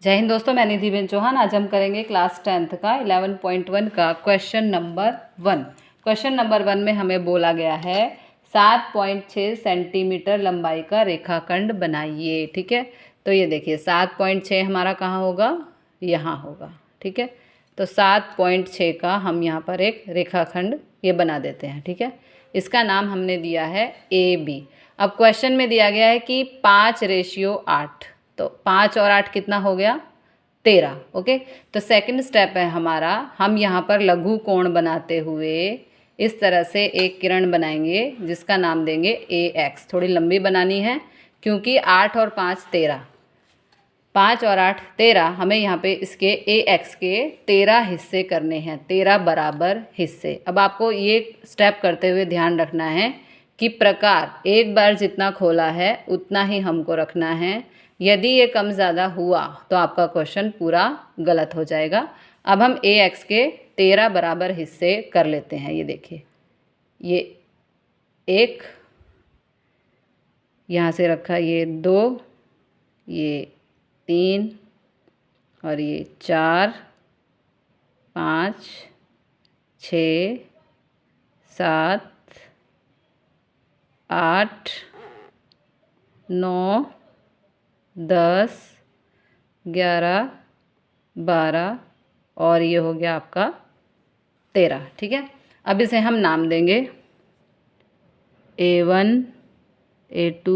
जय हिंद दोस्तों, मैं निधिबेन चौहान। आज हम करेंगे क्लास 10th का 11.1 का क्वेश्चन नंबर 1। क्वेश्चन नंबर 1 में हमें बोला गया है 7.6 सेंटीमीटर लंबाई का रेखाखंड बनाइए। ठीक है, तो ये देखिए 7.6 हमारा कहाँ होगा, यहाँ होगा। ठीक है, तो 7.6 का हम यहाँ पर एक रेखाखंड ये बना देते हैं। ठीक है, इसका नाम हमने दिया है AB। अब क्वेश्चन में दिया गया है कि 5:8, तो 5 और 8 कितना हो गया, 13। ओके, तो सेकंड स्टेप है हमारा, हम यहाँ पर लघु कोण बनाते हुए इस तरह से एक किरण बनाएंगे जिसका नाम देंगे AX। थोड़ी लंबी बनानी है क्योंकि 8 और 5 13, 5 और 8 13, हमें यहाँ पे इसके AX के 13 हिस्से करने हैं, 13 बराबर हिस्से। अब आपको ये स्टेप करते हुए ध्यान रखना है कि प्रकार एक बार जितना खोला है उतना ही हमको रखना है। यदि ये कम ज़्यादा हुआ तो आपका क्वेश्चन पूरा गलत हो जाएगा। अब हम AX के 13 बराबर हिस्से कर लेते हैं। ये देखिए, ये 1 यहाँ से रखा, ये 2, ये 3 और ये 4, 5, 6, 7, 8, 9, 10, 11, 12 और ये हो गया आपका 13। ठीक है, अब इसे हम नाम देंगे A1, A2,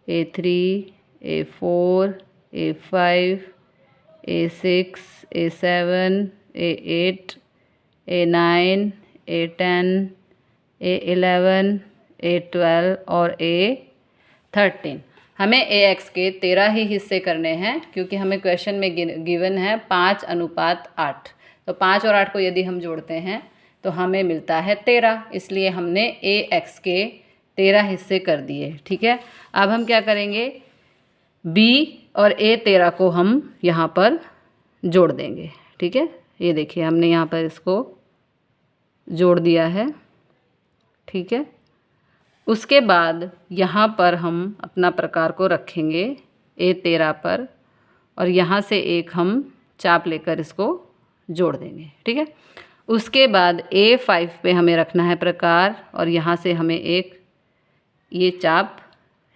A3, A4, A5, A6, A7, A8, A9, A10, A11, A12 और A13। हमें AX के 13 ही हिस्से करने हैं क्योंकि हमें क्वेश्चन में गिवन है 5:8। तो 5 और 8 को यदि हम जोड़ते हैं तो हमें मिलता है 13, इसलिए हमने AX के 13 हिस्से कर दिए। ठीक है, अब हम क्या करेंगे, B और A13 को हम यहाँ पर जोड़ देंगे। ठीक है, ये देखिए हमने यहाँ पर इसको जोड़ दिया है। ठीक है, उसके बाद यहाँ पर हम अपना प्रकार को रखेंगे A13 पर और यहाँ से एक हम चाप लेकर इसको जोड़ देंगे। ठीक है, उसके बाद A5 पे हमें रखना है प्रकार और यहाँ से हमें एक ये चाप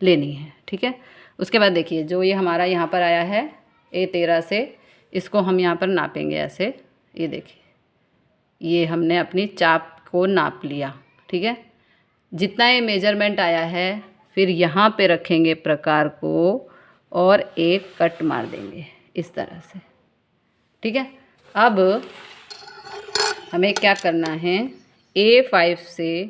लेनी है। ठीक है, उसके बाद देखिए जो ये हमारा यहाँ पर आया है A13 से, इसको हम यहाँ पर नापेंगे ऐसे। ये देखिए, ये हमने अपनी चाप को नाप लिया। ठीक है, जितना ये मेजरमेंट आया है फिर यहाँ पे रखेंगे प्रकार को और एक कट मार देंगे इस तरह से। ठीक है, अब हमें क्या करना है, A5 से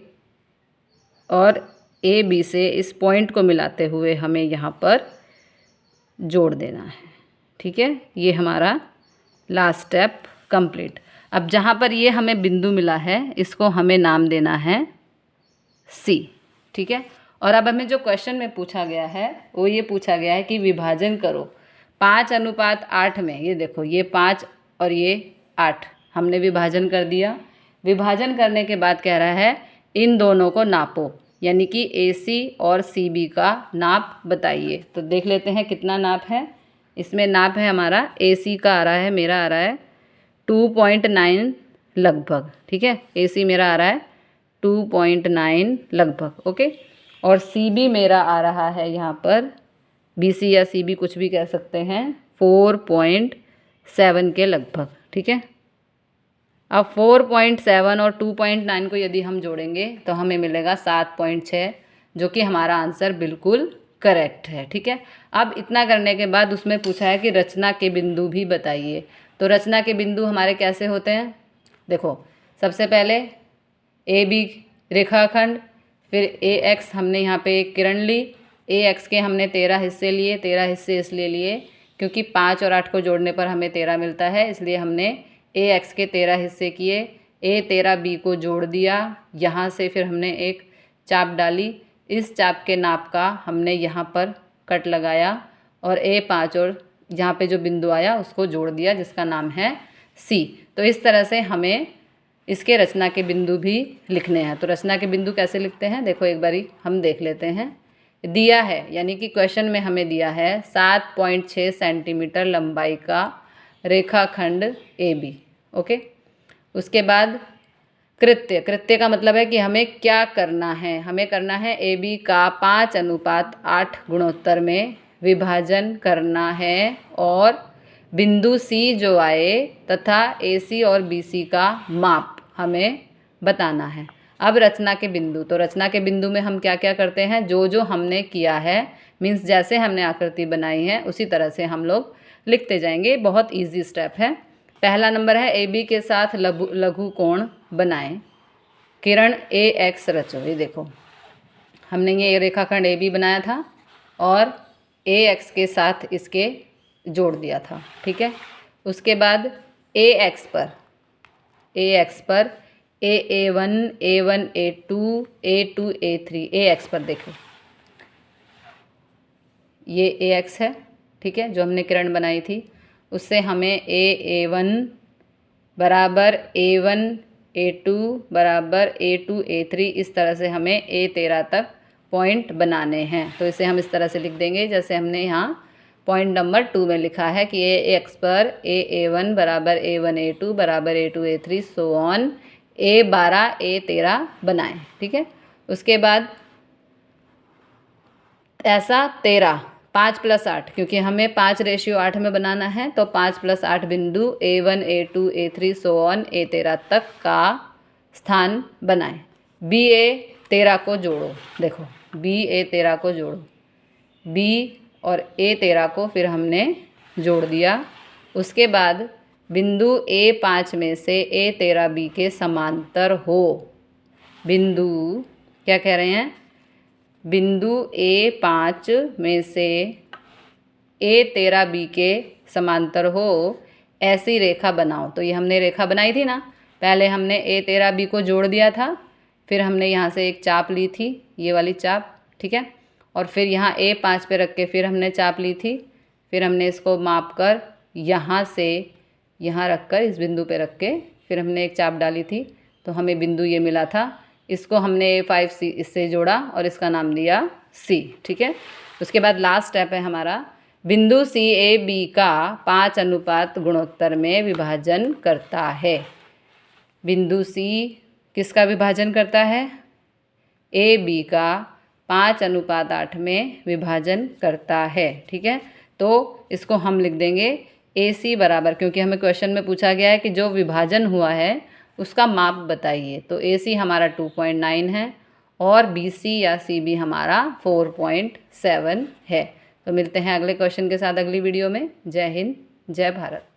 और AB से इस पॉइंट को मिलाते हुए हमें यहाँ पर जोड़ देना है। ठीक है, ये हमारा लास्ट स्टेप कंप्लीट। अब जहाँ पर ये हमें बिंदु मिला है इसको हमें नाम देना है C। ठीक है, और अब हमें जो क्वेश्चन में पूछा गया है वो ये पूछा गया है कि विभाजन करो 5:8 में। ये देखो, ये 5 और ये 8 हमने विभाजन कर दिया। विभाजन करने के बाद कह रहा है इन दोनों को नापो, यानी कि AC और CB का नाप बताइए। तो देख लेते हैं कितना नाप है। इसमें नाप है हमारा AC का आ रहा है, मेरा आ रहा है 2.9 लगभग। ठीक है, AC मेरा आ रहा है 2.9 लगभग। ओके, और CB मेरा आ रहा है यहाँ पर, BC या CB कुछ भी कह सकते हैं, 4.7 के लगभग। ठीक है, अब 4.7 और 2.9 को यदि हम जोड़ेंगे तो हमें मिलेगा 7.6, जो कि हमारा आंसर बिल्कुल करेक्ट है। ठीक है, अब इतना करने के बाद उसमें पूछा है कि रचना के बिंदु भी बताइए। तो रचना के बिंदु हमारे कैसे होते हैं, देखो सबसे पहले AB रेखाखंड, फिर AX हमने यहाँ पे एक किरण ली। AX के हमने 13 हिस्से लिए। 13 हिस्से इसलिए लिए क्योंकि 5 और 8 को जोड़ने पर हमें 13 मिलता है, इसलिए हमने AX के 13 हिस्से किए। A13B को जोड़ दिया, यहाँ से फिर हमने एक चाप डाली। इस चाप के नाप का हमने यहाँ पर कट लगाया और A5 और यहाँ पे जो बिंदु आया उसको जोड़ दिया जिसका नाम है C। तो इस तरह से हमें इसके रचना के बिंदु भी लिखने हैं। तो रचना के बिंदु कैसे लिखते हैं, देखो एक बारी हम देख लेते हैं। दिया है, यानी कि क्वेश्चन में हमें दिया है 7.6 सेंटीमीटर लंबाई का रेखाखंड AB। ओके, उसके बाद कृत्य। कृत्य का मतलब है कि हमें क्या करना है। हमें करना है AB का 5:8 गुणोत्तर में विभाजन करना है और बिंदु C जो आए तथा AC और BC का माप हमें बताना है। अब रचना के बिंदु, तो रचना के बिंदु में हम क्या क्या करते हैं, जो जो हमने किया है, मीन्स जैसे हमने आकृति बनाई है उसी तरह से हम लोग लिखते जाएंगे। बहुत इजी स्टेप है। पहला नंबर है AB के साथ लघु कोण बनाएं। किरण AX रचो। ये देखो, हमने ये रेखाखंड AB बनाया था और AX के साथ इसके जोड़ दिया था। ठीक है, उसके बाद AX पर A1 A1 A2 A2 A3 AX पर देखो, ये AX है। ठीक है, जो हमने किरण बनाई थी उससे हमें A1 बराबर A1 A2 बराबर A2 A3 इस तरह से हमें A13 तक पॉइंट बनाने हैं। तो इसे हम इस तरह से लिख देंगे जैसे हमने यहाँ पॉइंट नंबर 2 में लिखा है कि AX पर A1 बराबर A1 A2 बराबर A2 A3 so on A12 A13 बनाएं। ठीक है, उसके बाद ऐसा 13 5 + 8, क्योंकि हमें 5:8 में बनाना है तो 5 + 8 बिंदु A1 A2 A3 so on A13 तक का स्थान बनाएं। BA13 को जोड़ो। देखो, BA13 को जोड़ो, B और A13 को फिर हमने जोड़ दिया। उसके बाद बिंदु A5 में से A13 B के समांतर हो। बिंदु क्या कह रहे हैं, बिंदु A5 में से A13 B के समांतर हो ऐसी रेखा बनाओ। तो ये हमने रेखा बनाई थी ना, पहले हमने A13 B को जोड़ दिया था, फिर हमने यहाँ से एक चाप ली थी, ये वाली चाप। ठीक है, और फिर यहाँ A5 पे रख के फिर हमने चाप ली थी, फिर हमने इसको माप कर यहाँ से यहाँ रख कर इस बिंदु पे रख के फिर हमने एक चाप डाली थी, तो हमें बिंदु ये मिला था। इसको हमने A5 C इससे जोड़ा और इसका नाम दिया C। ठीक है, उसके बाद लास्ट स्टेप है हमारा, बिंदु CAB का 5:8 गुणोत्तर में विभाजन करता है। बिंदु C किसका विभाजन करता है, AB का 5:8 में विभाजन करता है। ठीक है, तो इसको हम लिख देंगे AC बराबर, क्योंकि हमें क्वेश्चन में पूछा गया है कि जो विभाजन हुआ है उसका माप बताइए, तो AC हमारा 2.9 है और BC या CB हमारा 4.7 है। तो मिलते हैं अगले क्वेश्चन के साथ अगली वीडियो में। जय हिंद, जय भारत।